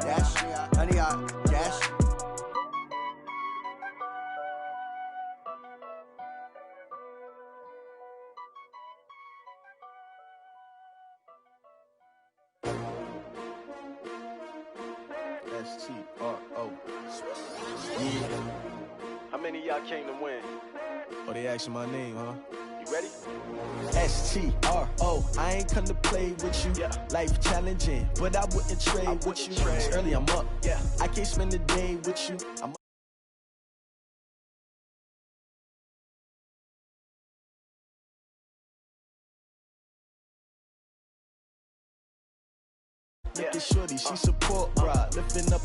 dash, honey, I dash. S-T-R-O. Yeah. How many of y'all came to win? Oh, they asking my name, huh? You ready? S-T-R-O. I ain't come to play with you. Yeah. Life challenging, but I wouldn't trade with you. It's early, I'm up. Yeah. I can't spend the day with you. I'm looking shorty, she support ride, lifting up,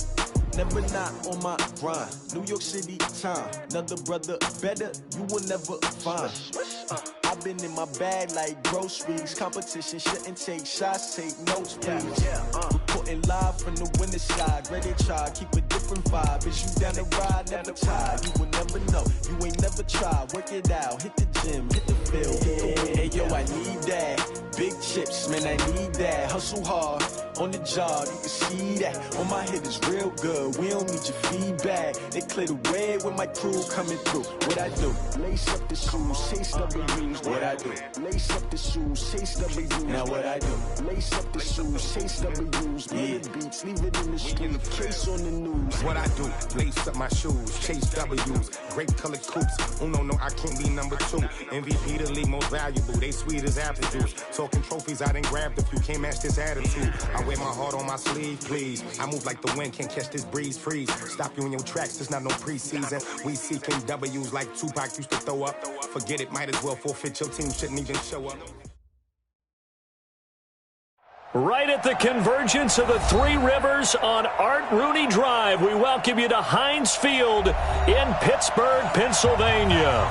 never not on my grind. New York City time, another brother better, you will never find. I've been in my bag like groceries. Competition shouldn't take shots, take notes, please. Reporting live from the winter side. Ready to try, keep a different vibe. Is you down the ride, never tired. You will never know, you ain't never tried. Work it out, hit the gym, hit the field, hit the win. Hey yo, I need that. Big chips, man, I need that. Hustle hard, on the job, you can see that. On my hit is real good, we don't need your feedback. They clear the way when my crew coming through. What I do? Lace up the shoes, chase W's. What I do? Lace up the shoes, chase W's. Now what I do? Lace up the shoes, chase W's. Yeah. Beats, leave it in the street, case on the news. What I do? Lace up my shoes, chase W's. Great colored coops. Oh no, I can't be number 2. MVP the league most valuable. They sweet as apple juice. Talking trophies, I done grabbed a few. Can't match this attitude. I wear my heart on my sleeve, please. I move like the wind, can't catch this breeze, freeze. Stop you in your tracks, there's not no preseason. We seeking W's like Tupac used to throw up. Forget it, might as well forfeit. Your team shouldn't even show up. Right at the convergence of the Three Rivers on Art Rooney Drive, we welcome you to Heinz Field in Pittsburgh, Pennsylvania.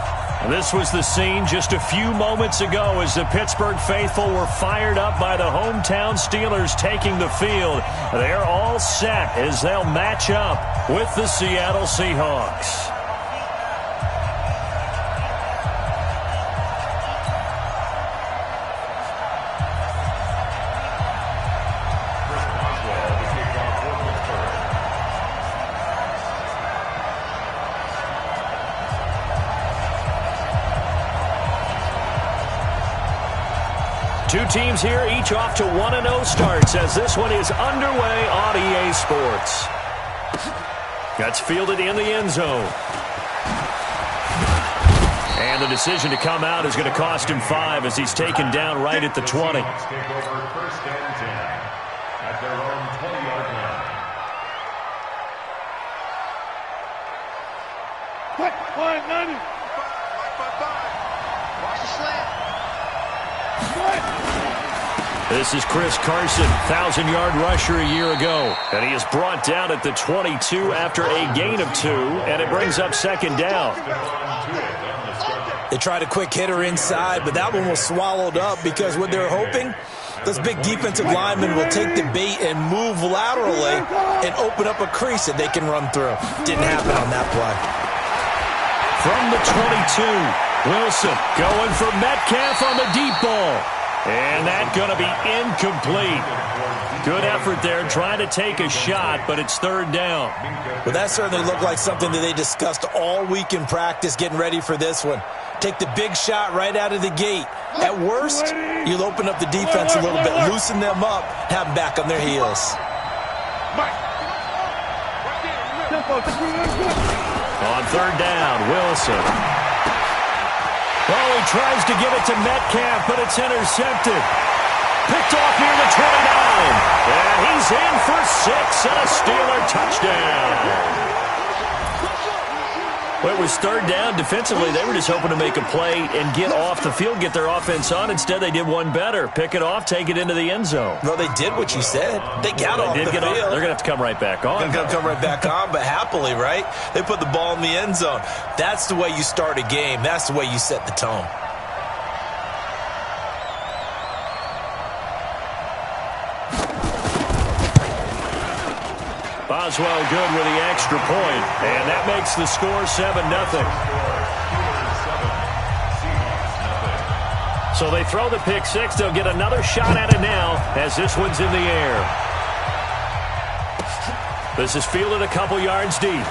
This was the scene just a few moments ago as the Pittsburgh faithful were fired up by the hometown Steelers taking the field. They're all set as they'll match up with the Seattle Seahawks. Two teams here, each off to 1-0 starts as this one is underway on EA Sports. That's fielded in the end zone. And the decision to come out is going to cost him 5 as he's taken down right at the 20. Take over first and 10 at their own 20-yard line. Watch the slant. This is Chris Carson, 1,000-yard rusher a year ago. And he is brought down at the 22 after a gain of 2, and it brings up second down. They tried a quick hitter inside, but that one was swallowed up because what they're hoping, those big defensive linemen will take the bait and move laterally and open up a crease that they can run through. Didn't happen on that play. From the 22, Wilson going for Metcalf on the deep ball. And that's going to be incomplete. Good effort there, trying to take a shot, but it's third down. Well, that certainly looked like something that they discussed all week in practice getting ready for this one. Take the big shot right out of the gate. At worst, you'll open up the defense a little bit, loosen them up, have them back on their heels. On third down, Wilson. Oh, he tries to give it to Metcalf, but it's intercepted. Picked off near the 29. And he's in for 6 and a Steeler touchdown. Well, it was third down. Defensively, they were just hoping to make a play and get off the field, get their offense on. Instead, they did one better. Pick it off, take it into the end zone. Well, they did what you said. They got off the field. They're going to have to come right back on. They're going to come right back on, but happily, right? They put the ball in the end zone. That's the way you start a game. That's the way you set the tone. Boswell good with the extra point, and that makes the score 7-0. So they throw the pick six. They'll get another shot at it now as this one's in the air. This is fielded a couple yards deep.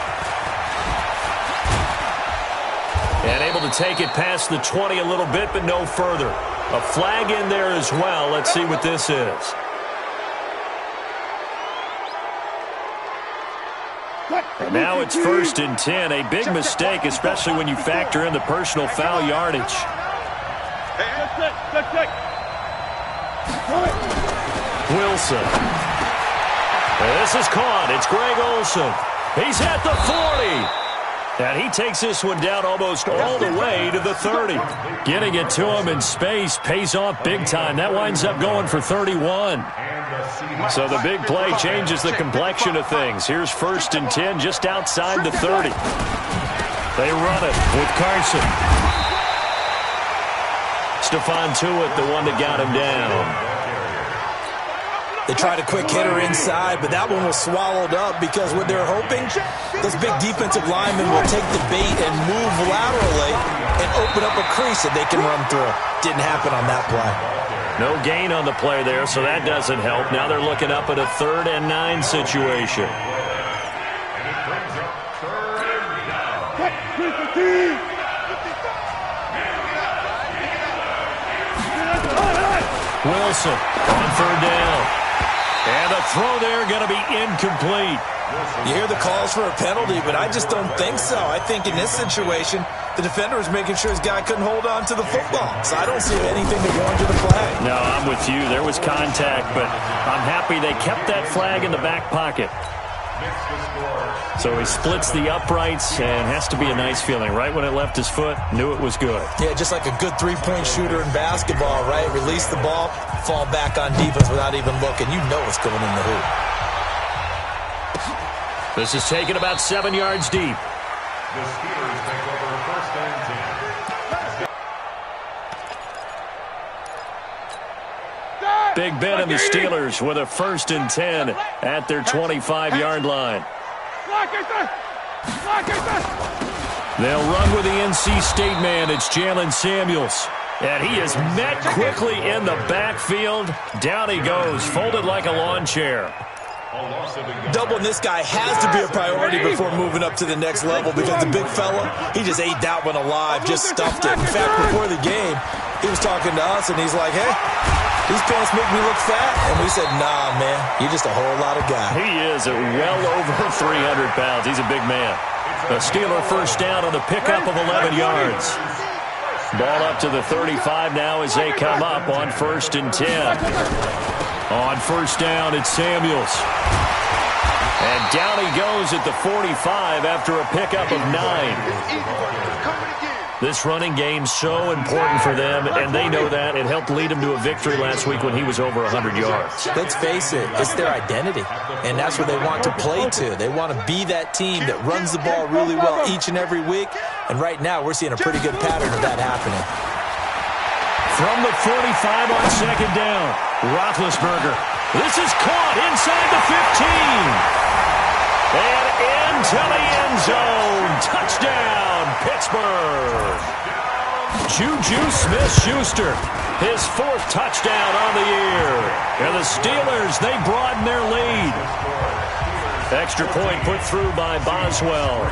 And able to take it past the 20 a little bit, but no further. A flag in there as well. Let's see what this is. And now it's 1st and 10. A big mistake, especially when you factor in the personal foul yardage. Wilson. This is caught. It's Greg Olsen. He's at the 40. And he takes this one down almost all the way to the 30. Getting it to him in space pays off big time. That winds up going for 31. So the big play changes the complexion of things. Here's 1st and 10 just outside the 30. They run it with Carson. Stephon Tuitt, the one that got him down. They tried a quick hitter inside, but that one was swallowed up because what they're hoping, those big defensive linemen will take the bait and move laterally and open up a crease that they can run through. Didn't happen on that play. No gain on the play there, so that doesn't help. Now they're looking up at a 3rd and 9 situation. Wilson on 3rd down. And the throw there going to be incomplete. You hear the calls for a penalty, but I just don't think so. I think in this situation, the defender was making sure his guy couldn't hold on to the football. So I don't see anything to warrant the flag. No, I'm with you. There was contact, but I'm happy they kept that flag in the back pocket. So he splits the uprights, and has to be a nice feeling. Right when it left his foot, knew it was good. Yeah, just like a good three-point shooter in basketball, right? Release the ball, fall back on defense without even looking. You know it's going in the hoop. This is taken about 7 yards deep. The Steelers take over 1st and 10. Big Ben and the Steelers with a 1st and 10 at their 25-yard line. They'll run with the NC State man. It's Jalen Samuels. And he is met quickly in the backfield. Down he goes, folded like a lawn chair. Doubling this guy has to be a priority before moving up to the next level because the big fella, he just ate that one alive, just stuffed it. In fact, before the game, he was talking to us, and he's like, hey, these pants make me look fat. And we said, nah, man, you're just a whole lot of guy. He is at well over 300 pounds. He's a big man. A Steeler 1st down on the pickup of 11 yards. Ball up to the 35 now as they come up on 1st and 10. On 1st down, it's Samuels. And down he goes at the 45 after a pickup of 9. This running game so important for them, and they know that. It helped lead them to a victory last week when he was over 100 yards. Let's face it, it's their identity, and that's what they want to play to. They want to be that team that runs the ball really well each and every week, and right now we're seeing a pretty good pattern of that happening. From the 45 on 2nd down, Roethlisberger. This is caught inside the 15. And into the end zone. Touchdown, Pittsburgh. Juju Smith-Schuster, his 4th touchdown on the year. And the Steelers, they broaden their lead. Extra point put through by Boswell.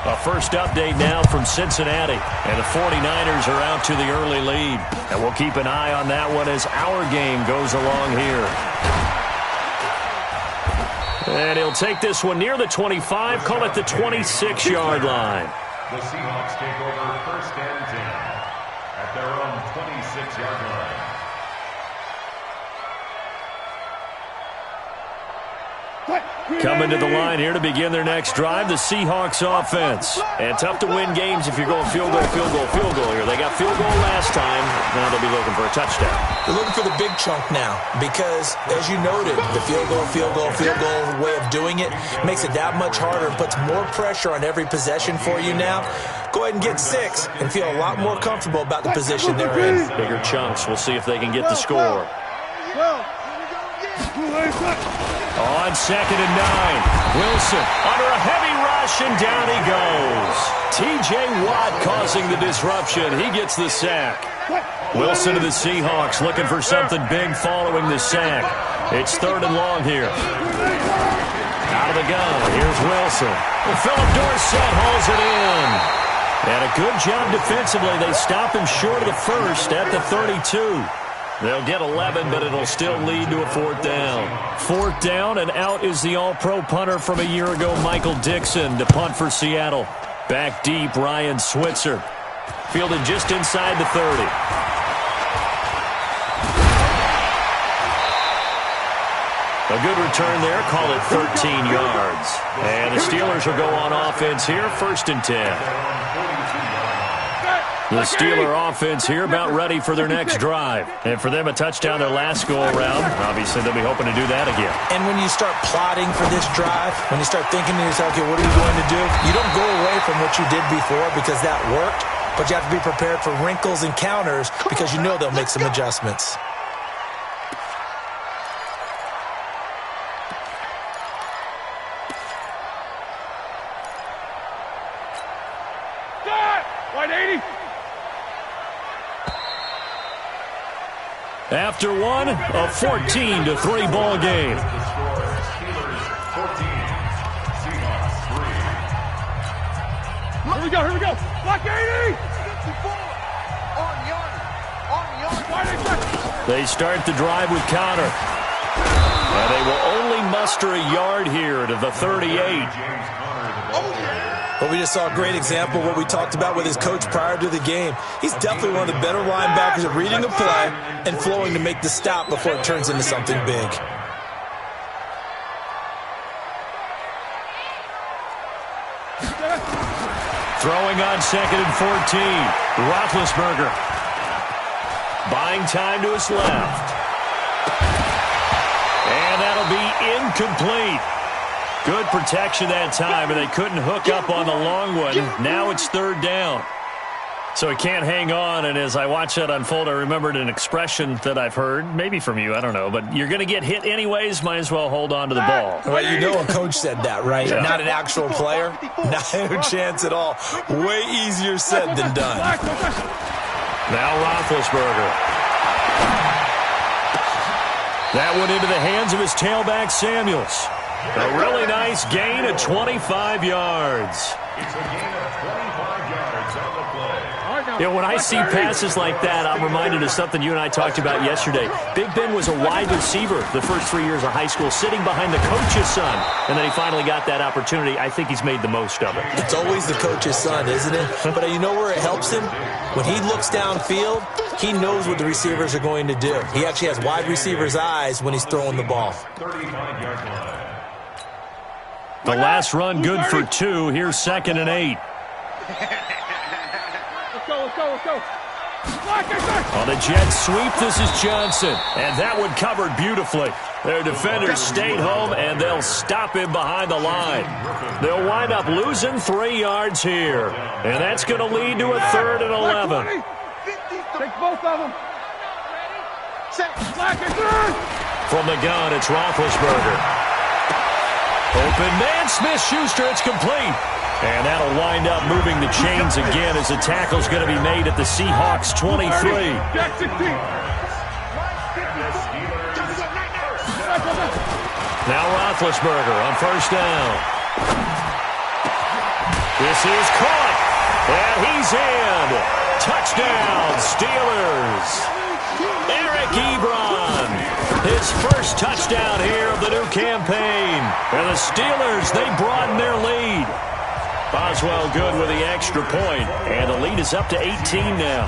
A first update now from Cincinnati. And the 49ers are out to the early lead. And we'll keep an eye on that one as our game goes along here. And he'll take this one near the 25, call it the 26-yard line. The Seahawks take over 1st and 10 at their own 26-yard line. Coming to the line here to begin their next drive, the Seahawks offense. And tough to win games if you're going field goal, field goal, field goal here. They got field goal last time. Now they'll be looking for a touchdown. They're looking for the big chunk now because, as you noted, the field goal way of doing it makes it that much harder and puts more pressure on every possession for you now. Go ahead and get 6 and feel a lot more comfortable about the position they're in. Bigger chunks. We'll see if they can get the score. On 2nd and 9, Wilson under a heavy rush, and down he goes. T.J. Watt causing the disruption. He gets the sack. Wilson to the Seahawks looking for something big following the sack. It's 3rd and long here. Out of the the gun, here's Wilson. Well, Philip Dorsett hauls it in. And a good job defensively. They stop him short of the first at the 32. They'll get 11, but it'll still lead to a 4th down. 4th down, and out is the all-pro punter from a year ago, Michael Dixon, to punt for Seattle. Back deep, Ryan Switzer. Fielded just inside the 30. A good return there. Call it 13 yards. And the Steelers will go on offense here, 1st and 10. The Steeler offense here about ready for their next drive. And for them, a touchdown their last go-around. Obviously, they'll be hoping to do that again. And when you start plotting for this drive, when you start thinking to yourself, okay, what are you going to do? You don't go away from what you did before because that worked, but you have to be prepared for wrinkles and counters because you know they'll make some adjustments. After one, a 14-3 ball game. Here we go. Block 80! They start the drive with counter. And they will only muster a yard here to the 38. But we just saw a great example of what we talked about with his coach prior to the game. He's definitely one of the better linebackers at reading the play and flowing to make the stop before it turns into something big. Throwing on 2nd and 14. Roethlisberger. Buying time to his left. And that'll be incomplete. Good protection that time, and they couldn't hook up on the long one. Now it's 3rd down. So he can't hang on, and as I watch that unfold, I remembered an expression that I've heard, maybe from you, I don't know, but you're going to get hit anyways, might as well hold on to the ball. Well, you know a coach said that, right? Yeah. Not an actual player. Not a chance at all. Way easier said than done. Now Roethlisberger. That went into the hands of his tailback, Samuels. A really nice gain of 25 yards. It's a gain of 25 yards on the play. You know, when I see passes like that, I'm reminded of something you and I talked about yesterday. Big Ben was a wide receiver the first 3 years of high school, sitting behind the coach's son. And then he finally got that opportunity. I think he's made the most of it. It's always the coach's son, isn't it? But you know where it helps him? When he looks downfield, he knows what the receivers are going to do. He actually has wide receivers' eyes when he's throwing the ball. 35-yard line. The last run good for 2. Here's 2nd and 8. Let's go. On the jet sweep, this is Johnson. And that one covered beautifully. Their defenders stayed home, and they'll stop him behind the line. They'll wind up losing 3 yards here. And that's going to lead to a 3rd and 11. Take both of them. From the gun, it's Roethlisberger. Open man, Smith-Schuster, it's complete. And that'll wind up moving the chains again as the tackle's going to be made at the Seahawks 23. Now Roethlisberger on 1st down. This is caught. And he's in. Touchdown, Steelers. Eric Ebron. His first touchdown here of the new campaign. And the Steelers, they broaden their lead. Boswell good with the extra point. And the lead is up to 18 now.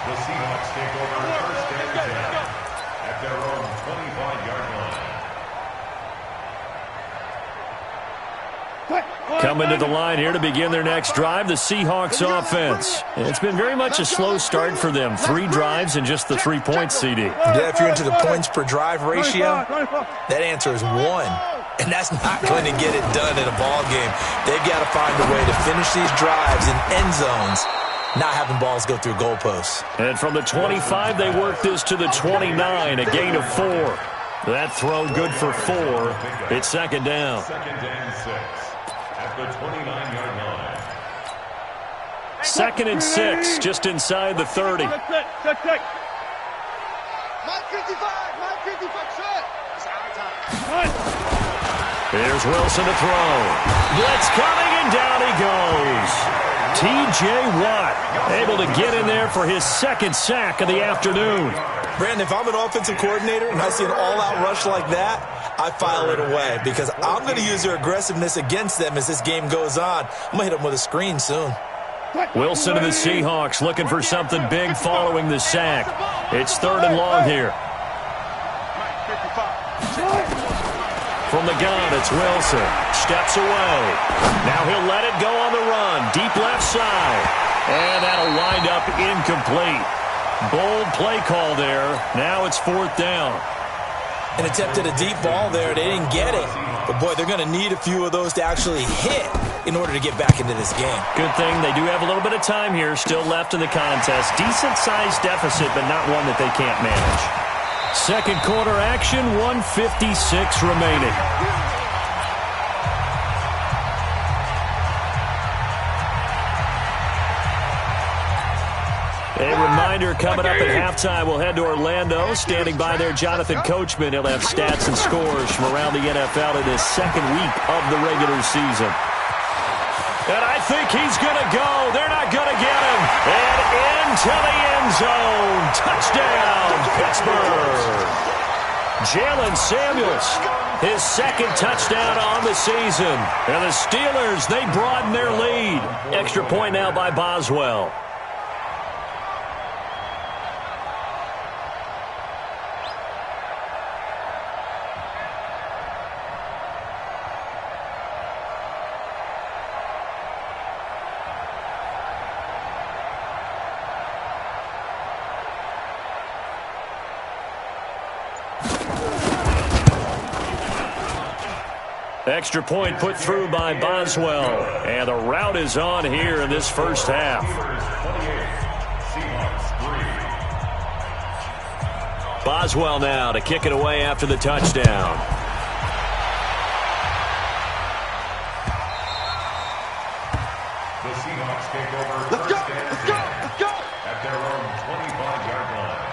The Seahawks take over 1st and 10 at their own 25-yard line. Coming to the line here to begin their next drive, the Seahawks offense. It's been very much a slow start for them. 3 drives and just the 3 points, CD. Yeah, if you're into the points per drive ratio, that answer is 1. And that's not going to get it done in a ball game. They've got to find a way to finish these drives in end zones, not having balls go through goalposts. And from the 25, they work this to the 29, a gain of 4. That throw good for 4. It's 2nd down. 2nd and 6 at the 29-yard line. 2nd and 6, just inside the 30. Here's Wilson to throw. Blitz coming, and down he goes. T.J. Watt able to get in there for his second sack of the afternoon. Brandon, if I'm an offensive coordinator and I see an all-out rush like that, I file it away because I'm going to use their aggressiveness against them as this game goes on. I'm going to hit them with a screen soon. Wilson to the Seahawks looking for something big following the sack. It's 3rd and long here. From the gun, it's Wilson. Steps away. Now he'll let it go on the run. Deep left side. And that'll wind up incomplete. Bold play call there. Now it's 4th down. An attempt at a deep ball there. They didn't get it. But, boy, they're going to need a few of those to actually hit in order to get back into this game. Good thing they do have a little bit of time here still left in the contest. Decent-sized deficit, but not one that they can't manage. Second quarter action, 1:56 remaining. A reminder coming up at halftime, we'll head to Orlando. Standing by there, Jonathan Coachman. He'll have stats and scores from around the NFL in his second week of the regular season. And I think he's going to go. They're not going to get him. And into the end zone. Touchdown, Pittsburgh. Jalen Samuels, his second touchdown on the season. And the Steelers, they broaden their lead. Extra point now by Boswell. Extra point put through by Boswell. And the route is on here in this first half. Boswell now to kick it away after the touchdown. The Seahawks take over first and 10 at their own 25-yard line.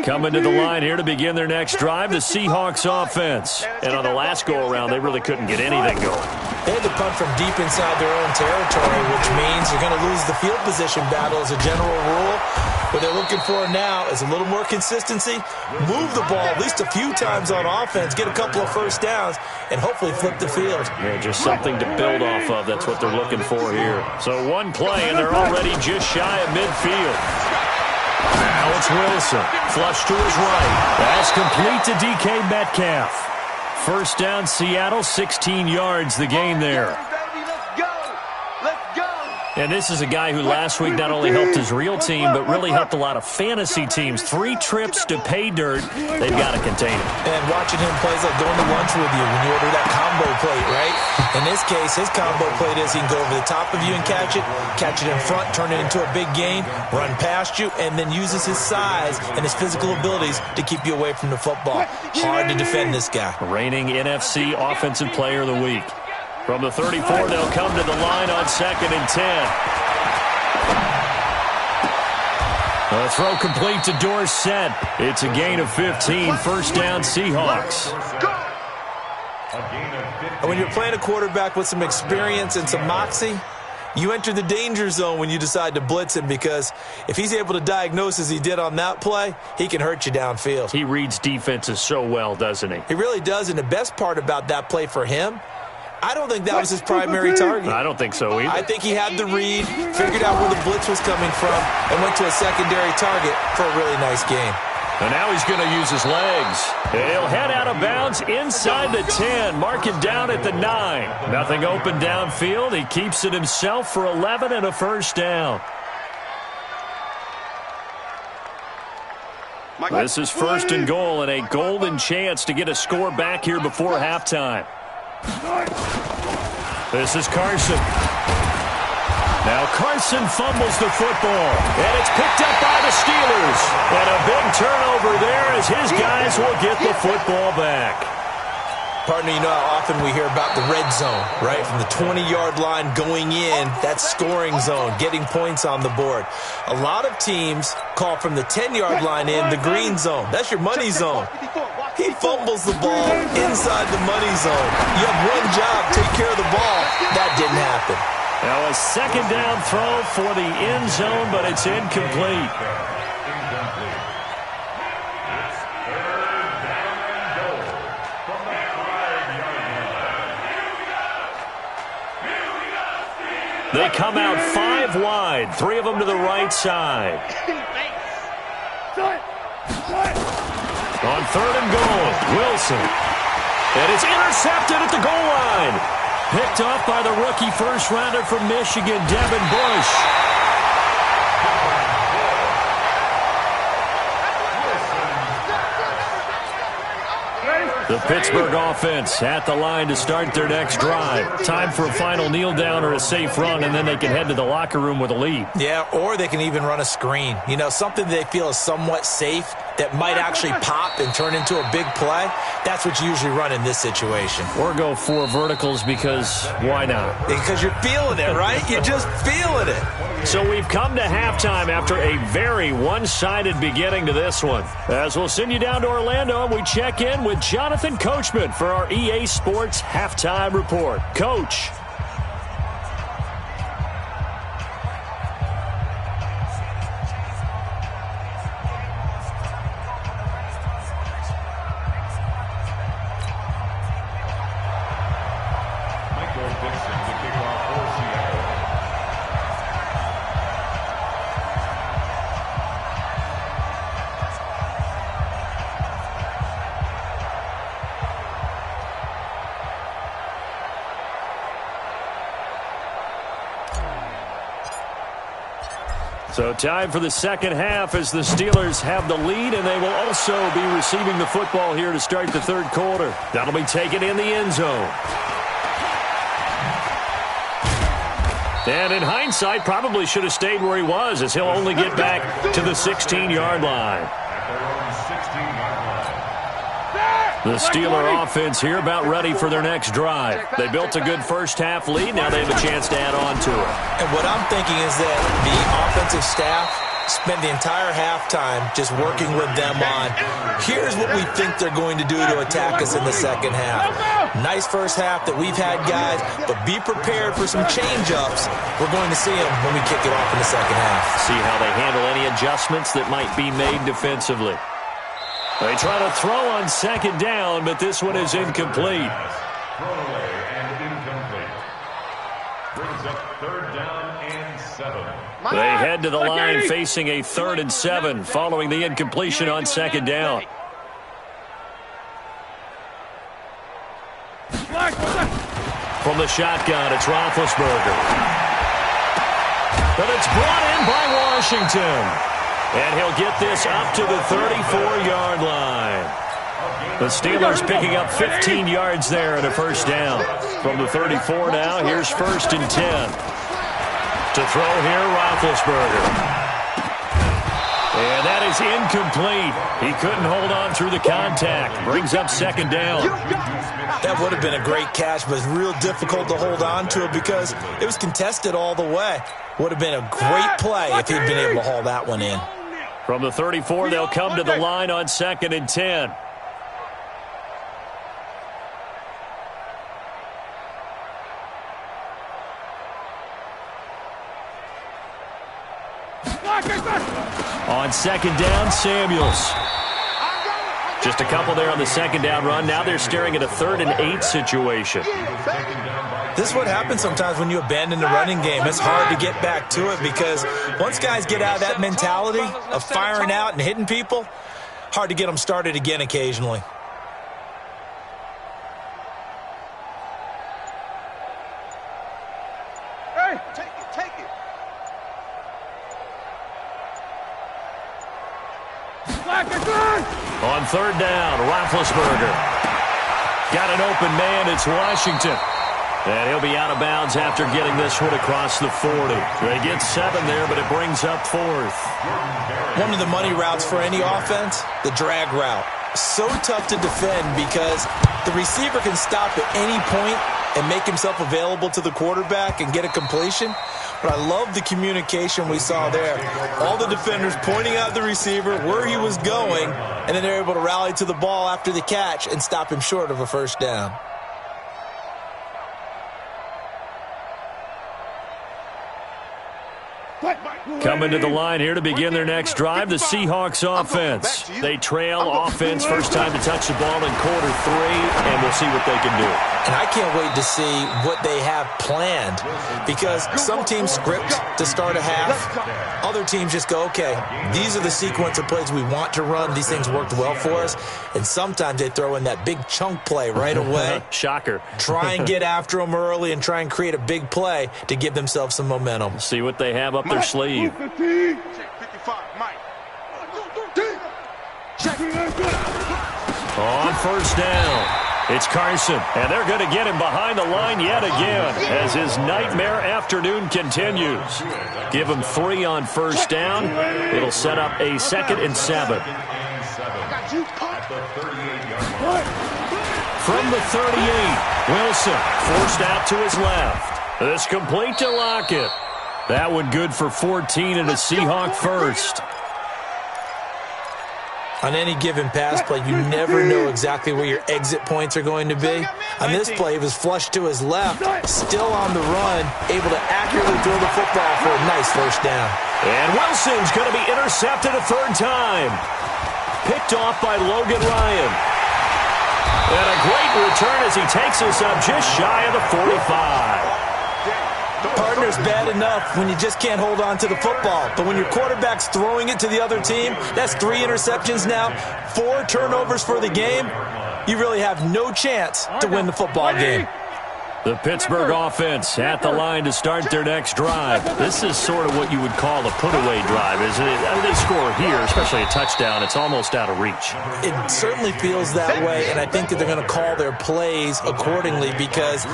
Coming to the line here to begin their next drive, the Seahawks offense. And on the last go-around, they really couldn't get anything going. They had to punt from deep inside their own territory, which means you're going to lose the field position battle as a general rule. What they're looking for now is a little more consistency, move the ball at least a few times on offense, get a couple of first downs, and hopefully flip the field. Yeah, just something to build off of. That's what they're looking for here. So one play, and they're already just shy of midfield. Now it's Wilson. Flush to his right. That's complete to DK Metcalf. First down, Seattle, 16 yards the gain there. And this is a guy who last week not only helped his real team, but really helped a lot of fantasy teams. 3 trips to pay dirt. They've got to contain him. And watching him play is like going to lunch with you when you order that combo plate, right? In this case, his combo plate is he can go over the top of you and catch it in front, turn it into a big gain, run past you, and then uses his size and his physical abilities to keep you away from the football. Hard to defend this guy. Reigning NFC Offensive Player of the Week. From the 34, they'll come to the line on 2nd and 10. A throw complete to Dorsett. It's a gain of 15. First down, Seahawks. When you're playing a quarterback with some experience and some moxie, you enter the danger zone when you decide to blitz him, because if he's able to diagnose as he did on that play, he can hurt you downfield. He reads defenses so well, doesn't he? He really does, and the best part about that play for him, I don't think that was his primary target. I don't think so either. I think he had the read, figured out where the blitz was coming from, and went to a secondary target for a really nice gain. And now he's going to use his legs. He'll head out of bounds inside the 10. Mark it down at the 9. Nothing open downfield. He keeps it himself for 11 and a first down. This is 1st and goal, and a golden chance to get a score back here before halftime. This is Carson. Now Carson fumbles the football, and it's picked up by the Steelers. And a big turnover there as his guys will get the football back. Partner, you know how often we hear about the red zone, right? From the 20-yard line going in, that scoring zone, getting points on the board. A lot of teams call from the 10-yard line in the green zone. That's your money zone. He fumbles the ball inside the money zone. You have one job, take care of the ball. That didn't happen. Now a second down throw for the end zone, but it's incomplete. They come out 5 wide, 3 of them to the right side. On 3rd and goal, Wilson. And it's intercepted at the goal line. Picked off by the rookie first-rounder from Michigan, Devin Bush. The Pittsburgh offense at the line to start their next drive. Time for a final kneel down or a safe run, and then they can head to the locker room with a lead. Yeah, or they can even run a screen. You know, something they feel is somewhat safe that might actually pop and turn into a big play. That's what you usually run in this situation. Or go 4 verticals because why not? Because you're feeling it, right? You're just feeling it. So we've come to halftime after a very one-sided beginning to this one. As we'll send you down to Orlando, we check in with Jonathan Coachman for our EA Sports Halftime Report. Coach. So time for the second half as the Steelers have the lead, and they will also be receiving the football here to start the third quarter. That'll be taken in the end zone. And in hindsight, probably should have stayed where he was, as he'll only get back to the 16-yard line. The Steeler offense here about ready for their next drive. They built a good first-half lead. Now they have a chance to add on to it. And what I'm thinking is that the offensive staff spent the entire halftime just working with them on, here's what we think they're going to do to attack us in the second half. Nice first half that we've had, guys, but be prepared for some change-ups. We're going to see them when we kick it off in the second half. See how they handle any adjustments that might be made defensively. They try to throw on second down, but this one is incomplete. Thrown away and incomplete. Brings up 3rd down and 7. They head to the line facing a 3rd and 7 following the incompletion on second down. From the shotgun, it's Roethlisberger. But it's brought in by Washington. And he'll get this up to the 34-yard line. The Steelers picking up 15 yards there and a first down. From the 34 now, here's 1st and 10. To throw here, Roethlisberger. And that is incomplete. He couldn't hold on through the contact. Brings up second down. That would have been a great catch, but it's real difficult to hold on to it because it was contested all the way. Would have been a great play if he'd been able to haul that one in. From the 34, they'll come to the line on 2nd and 10. On second down, Samuels. Just a couple there on the second down run. Now they're staring at a 3rd and 8 situation. This is what happens sometimes when you abandon the running game. It's hard to get back to it because once guys get out of that mentality of firing out and hitting people, hard to get them started again occasionally. Hey, take it. On 3rd down, Roethlisberger. Got an open man, it's Washington. And he'll be out of bounds after getting this one across the 40. They get 7 there, but it brings up 4th. One of the money routes for any offense, the drag route. so tough to defend because the receiver can stop at any point and make himself available to the quarterback and get a completion. But I love the communication we saw there. All the defenders pointing out the receiver, where he was going, and then they're able to rally to the ball after the catch and stop him short of a first down. Coming to the line here to begin their next drive, the Seahawks offense. They trail offense, first time to touch the ball in quarter 3, and we'll see what they can do. And I can't wait to see what they have planned because some teams script to start a half. Other teams just go, okay, these are the sequence of plays we want to run. These things worked well for us. And sometimes they throw in that big chunk play right away. Shocker. Try and get after them early and try and create a big play to give themselves some momentum. See what they have up their sleeve. On first down, it's Carson, and they're going to get him behind the line yet again as his nightmare afternoon continues. Give him 3 on first down. It'll set up a 2nd and 7. From the 38, Wilson forced out to his left. This complete to Lockett. That one good for 14 and a Seahawk first. On any given pass play, you never know exactly where your exit points are going to be. On this play, he was flushed to his left, still on the run, able to accurately throw the football for a nice first down. And Wilson's going to be intercepted a 3rd time. Picked off by Logan Ryan. And a great return as he takes us up just shy of the 45. Partner's bad enough when you just can't hold on to the football. But when your quarterback's throwing it to the other team, that's 3 interceptions now, 4 turnovers for the game. You really have no chance to win the football game. The Pittsburgh offense at the line to start their next drive. This is sort of what you would call a put-away drive, isn't it? I mean, they score here, especially a touchdown. It's almost out of reach. It certainly feels that way, and I think that they're going to call their plays accordingly because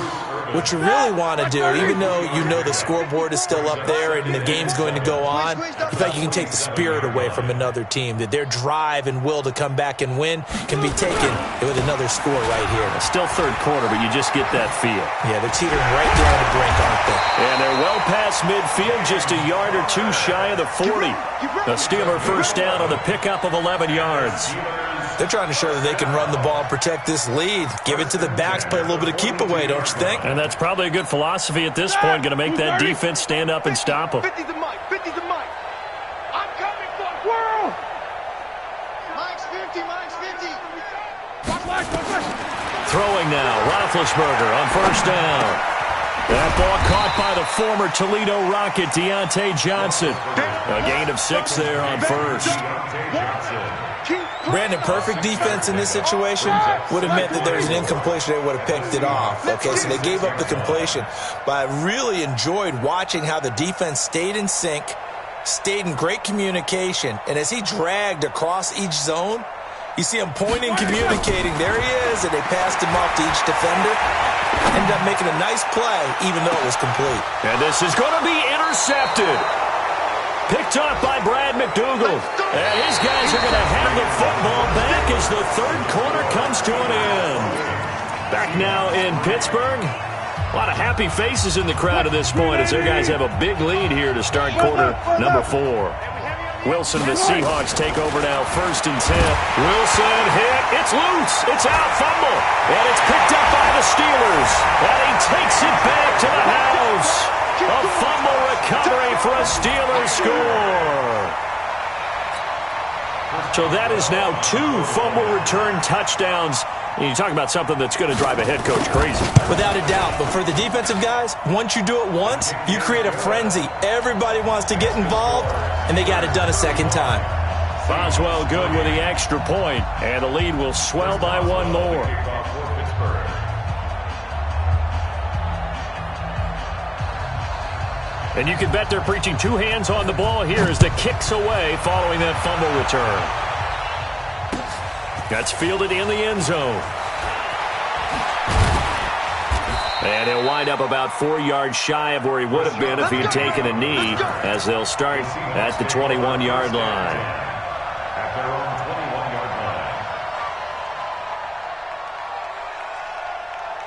what you really want to do, even though you know the scoreboard is still up there and the game's going to go on, in fact, you can take the spirit away from another team, that their drive and will to come back and win can be taken with another score right here. Still 3rd quarter, but you just get that feel. Yeah, they're teetering right down the brink, aren't they? And they're well past midfield, just a yard or 2 shy of the 40. A Steeler first down on the pickup of 11 yards. They're trying to show that they can run the ball and protect this lead. Give it to the backs, play a little bit of keep away, don't you think? And that's probably a good philosophy at this point, going to make that defense stand up and stop them. 50's a mic. 50's a mic. I'm coming for the world. Mike's 50. Mike's 50. Watch. Throwing now, Roethlisberger on first down. That ball caught by the former Toledo Rocket, Deontay Johnson. A gain of 6 there on first. Brandon, perfect defense in this situation would have meant that there was an incompletion. They would have picked it off. Okay, so they gave up the completion. But I really enjoyed watching how the defense stayed in sync, stayed in great communication, and as he dragged across each zone, you see him pointing, communicating. There he is, and they passed him off to each defender. Ended up making a nice play, even though it was complete. And this is going to be intercepted. Picked off by Brad McDougal. And his guys are going to have the football back as the 3rd quarter comes to an end. Back now in Pittsburgh. A lot of happy faces in the crowd at this point as their guys have a big lead here to start quarter number 4. Wilson, the Seahawks take over now, 1st and 10. Wilson hit. It's loose. It's out. Fumble. And it's picked up by the Steelers. And he takes it back to the house. A fumble recovery for a Steelers score. So that is now 2 fumble return touchdowns. And you talk about something that's going to drive a head coach crazy. Without a doubt. But for the defensive guys, once you do it once, you create a frenzy. Everybody wants to get involved, and they got it done a 2nd time. Boswell good with the extra point, and the lead will swell by 1 more. And you can bet they're preaching 2 hands on the ball here as the kick's away following that fumble return. That's fielded in the end zone. And he'll wind up about 4 yards shy of where he would have been if he'd taken a knee, as they'll start at the 21-yard line. At their own 21-yard line.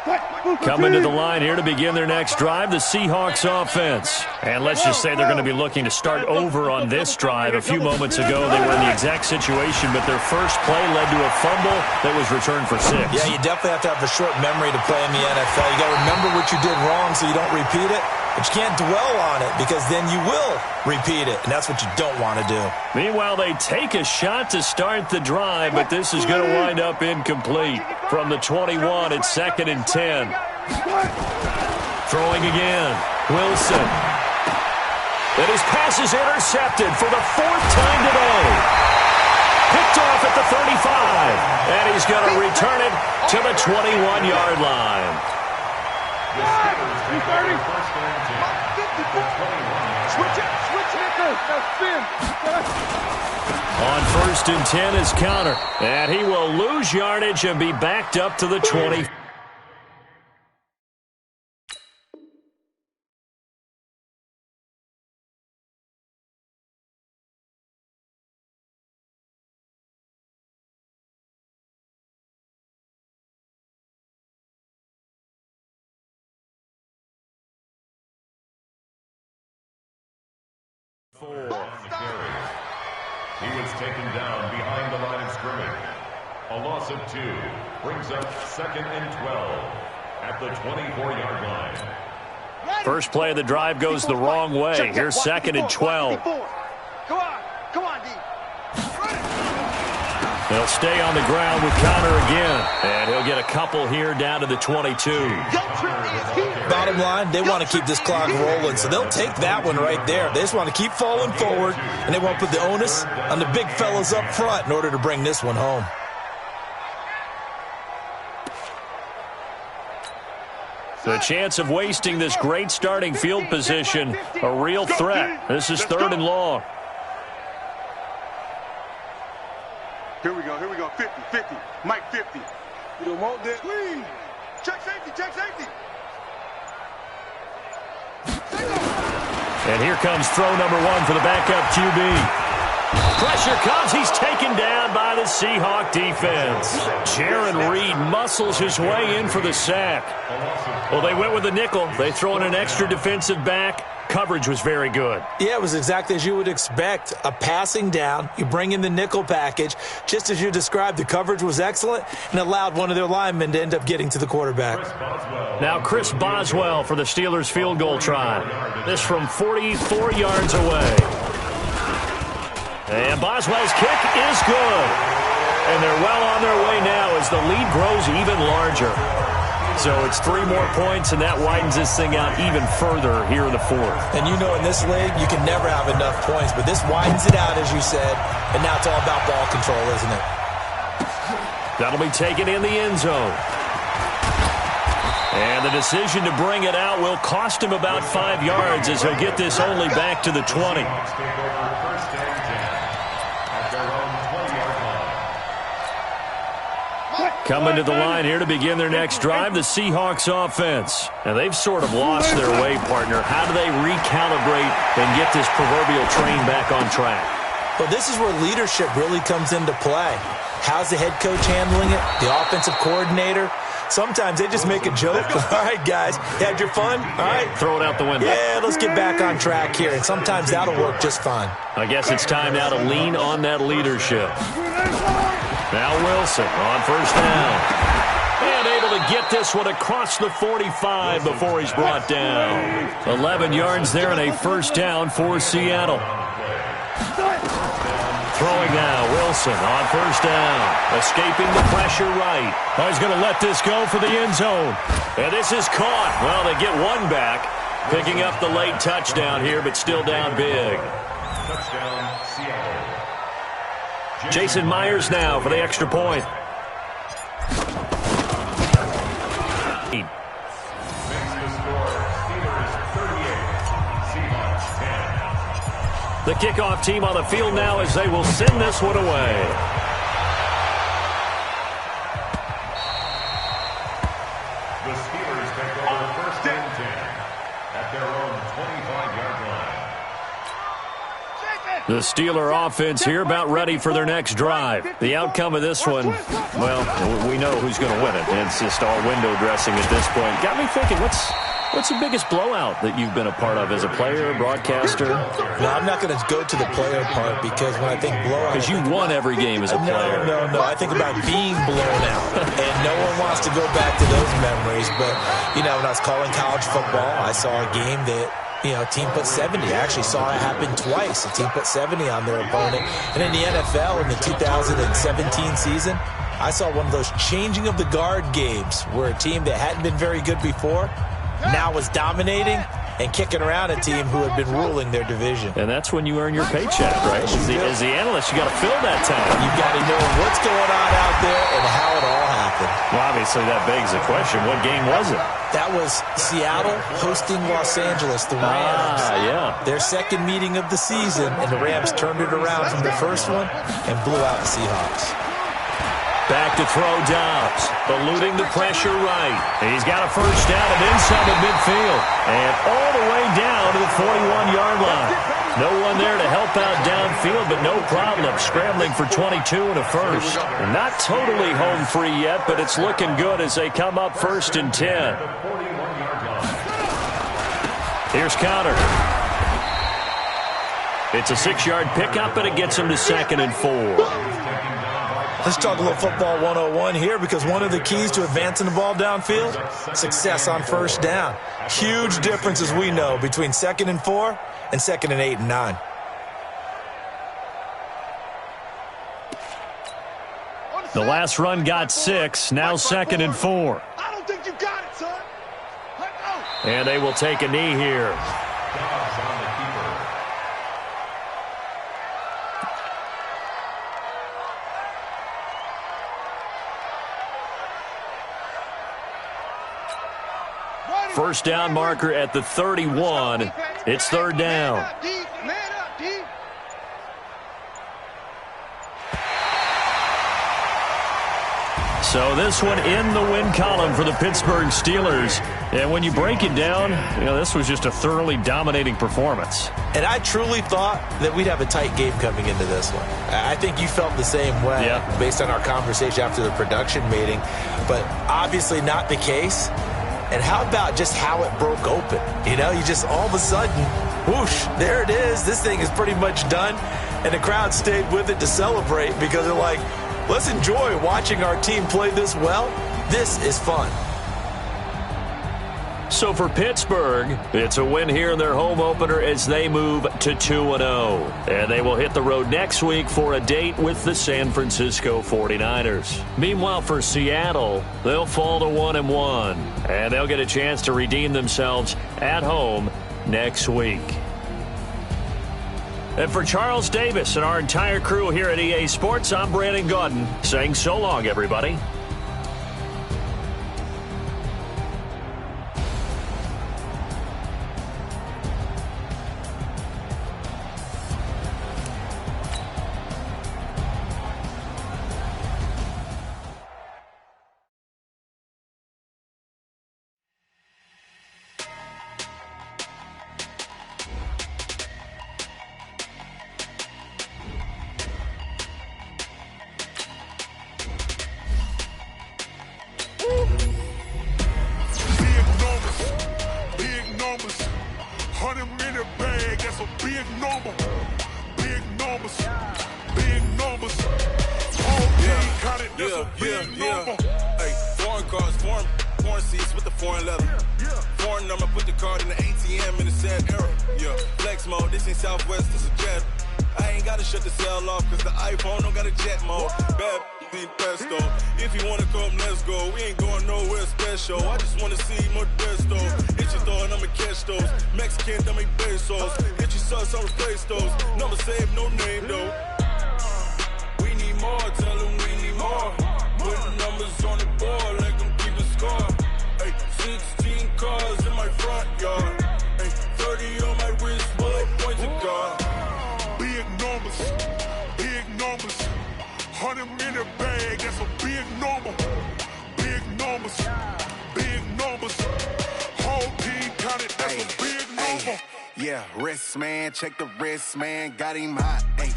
Coming to the line here to begin their next drive, the Seahawks offense. And let's just say they're going to be looking to start over on this drive. A few moments ago, they were in the exact situation, but their first play led to a fumble that was returned for 6. Yeah, you definitely have to have a short memory to play in the NFL. You got to remember what you did wrong so you don't repeat it. But you can't dwell on it because then you will repeat it, and that's what you don't want to do. Meanwhile, they take a shot to start the drive, but this is going to wind up incomplete. From the 21, it's 2nd and 10. Throwing again, Wilson. And his pass is intercepted for the 4th time today. Picked off at the 35, and he's going to return it to the 21-yard line. On 1st and 10 is counter, and he will lose yardage and be backed up to the 20. He was taken down behind the line of scrimmage. A loss of 2 brings up 2nd and 12 at the 24-yard line. First play of the drive goes the wrong way. Here's 2nd and 12. Come on, D. They'll stay on the ground with Connor again. And he'll get a couple here down to the 22. Bottom line, they want to keep this clock rolling, so they'll take that one right there. They just want to keep falling forward, and they won't put the onus on the big fellas up front in order to bring this one home. The chance of wasting this great starting field position, a real threat. This is 3rd and long. Here we go, 50. Mike 50. You don't want that. Please. Check safety. And here comes throw number 1 for the backup QB. Pressure comes. He's taken down by the Seahawk defense. Jaron Reed muscles his way in for the sack. Well, they went with a nickel. They throw in an extra defensive back. Coverage was very good. Yeah, it was exactly as you would expect. A passing down. You bring in the nickel package. Just as you described, the coverage was excellent and allowed one of their linemen to end up getting to the quarterback. Now Chris Boswell for the Steelers field goal try. This from 44 yards away. And Boswell's kick is good. And they're well on their way now as the lead grows even larger. So it's 3 more points, and that widens this thing out even further here in the 4th. And you know in this league, you can never have enough points, but this widens it out, as you said, and now it's all about ball control, isn't it? That'll be taken in the end zone. And the decision to bring it out will cost him about 5 yards as he'll get this only back to the 20. Coming to the line here to begin their next drive, the Seahawks offense. And they've sort of lost their way, partner. How do they recalibrate and get this proverbial train back on track? Well, this is where leadership really comes into play. How's the head coach handling it? The offensive coordinator? Sometimes they just make a joke. All right, guys, you had your fun? All right. Throw it out the window. Yeah, let's get back on track here. And sometimes that'll work just fine. I guess it's time now to lean on that leadership. Now Wilson on 1st down. And able to get this one across the 45 before he's brought down. 11 yards there and a 1st down for Seattle. Throwing now, Wilson on 1st down. Escaping the pressure right. Oh, he's going to let this go for the end zone. And this is caught. Well, they get one back. Picking up the late touchdown here, but still down big. Touchdown, Seattle. Jason Myers now for the extra point. The kickoff team on the field now as they will send this one away. The Steelers take over 1st and 10 at their own 25-yard line. The Steeler offense here about ready for their next drive. The outcome of this one, well, we know who's going to win it. It's just all window dressing at this point. Got me thinking, what's the biggest blowout that you've been a part of as a player, broadcaster? No, I'm not going to go to the player part because when I think blowout... Because you won every game as a player. No. I think about being blown out. And no one wants to go back to those memories. But, when I was calling college football, I saw a game that... a team put 70. I actually saw it happen twice. A team put 70 on their opponent. And in the NFL, in the 2017 season, I saw one of those changing of the guard games where a team that hadn't been very good before now was dominating and kicking around a team who had been ruling their division. And that's when you earn your paycheck, right? As the analyst, you got to fill that tank. You've got to know what's going on out there and how it all happened. Well, obviously, that begs the question, what game was it? That was Seattle hosting Los Angeles, the Rams. Yeah. Their second meeting of the season, and the Rams turned it around from the first one and blew out the Seahawks. Back to throw Dobbs, eluding the pressure right. He's got a first down and then some at midfield. And all the way down to the 41-yard line. No one there to help out downfield, but no problem. Scrambling for 22 and a first. And not totally home free yet, but it's looking good as they come up 1st and 10. Here's Conner. It's a 6-yard pickup, and it gets him to 2nd and 4. Let's talk a little football 101 here because one of the keys to advancing the ball downfield, success on first down. Huge difference, as we know, between 2nd and 4 and 2nd and 8 and 9. The last run got 6, now 2nd and 4. I don't think you got it, son. And they will take a knee here. First down marker at the 31. It's 3rd down. So this one in the win column for the Pittsburgh Steelers. And when you break it down, this was just a thoroughly dominating performance. And I truly thought that we'd have a tight game coming into this one. I think you felt the same way based on our conversation after the production meeting. But obviously not the case. And how about just how it broke open? You just all of a sudden, whoosh, there it is. This thing is pretty much done. And the crowd stayed with it to celebrate because they're like, let's enjoy watching our team play this well. This is fun. So for Pittsburgh, it's a win here in their home opener as they move to 2-0. And they will hit the road next week for a date with the San Francisco 49ers. Meanwhile, for Seattle, they'll fall to 1-1. And they'll get a chance to redeem themselves at home next week. And for Charles Davis and our entire crew here at EA Sports, I'm Brandon Gaudin saying so long, everybody. Yeah, wrist, man, check the wrist, man, got him hot. Hey,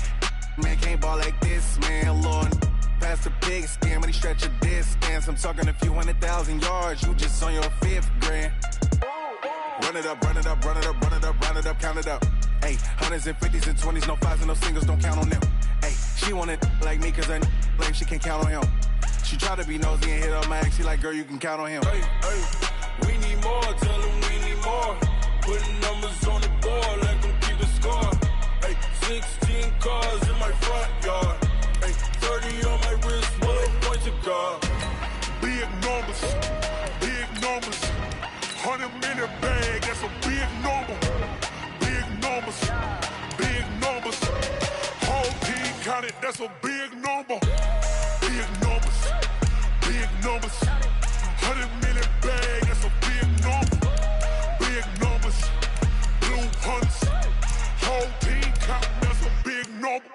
man, can't ball like this, man, Lord. Past the big skin, but he stretch a distance. I'm talking a few 100,000 yards, you just on your 5th grand. Run it up, run it up, run it up, run it up, run it up, count it up. Hey, hundreds and 50s and 20s, no 5s and no singles, don't count on them. Hey, she want it like me, cause her like she can count on him. She try to be nosy and hit up my ex, she like, girl, you can count on him. Hey, hey, we need more, tell them we need more. Putting numbers on the board, let them keep the score. Hey, 16 cars in my front yard. Hey, 30 on my wrist, what a point to guard. Big numbers, 100 minute bag, that's a big number. Big numbers, whole team counted, that's a big number. Big numbers, 100 minute bag, that's a big number. Big numbers, blue hunts, whole team counting, that's a big number.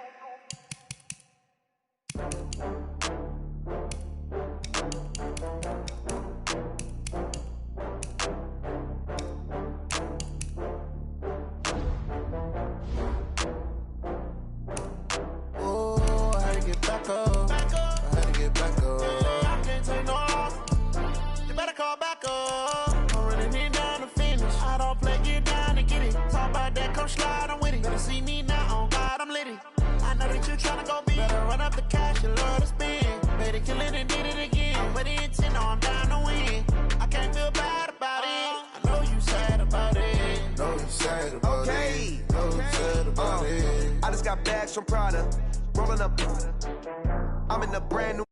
I just got bags from Prada, rolling up. I'm in a brand new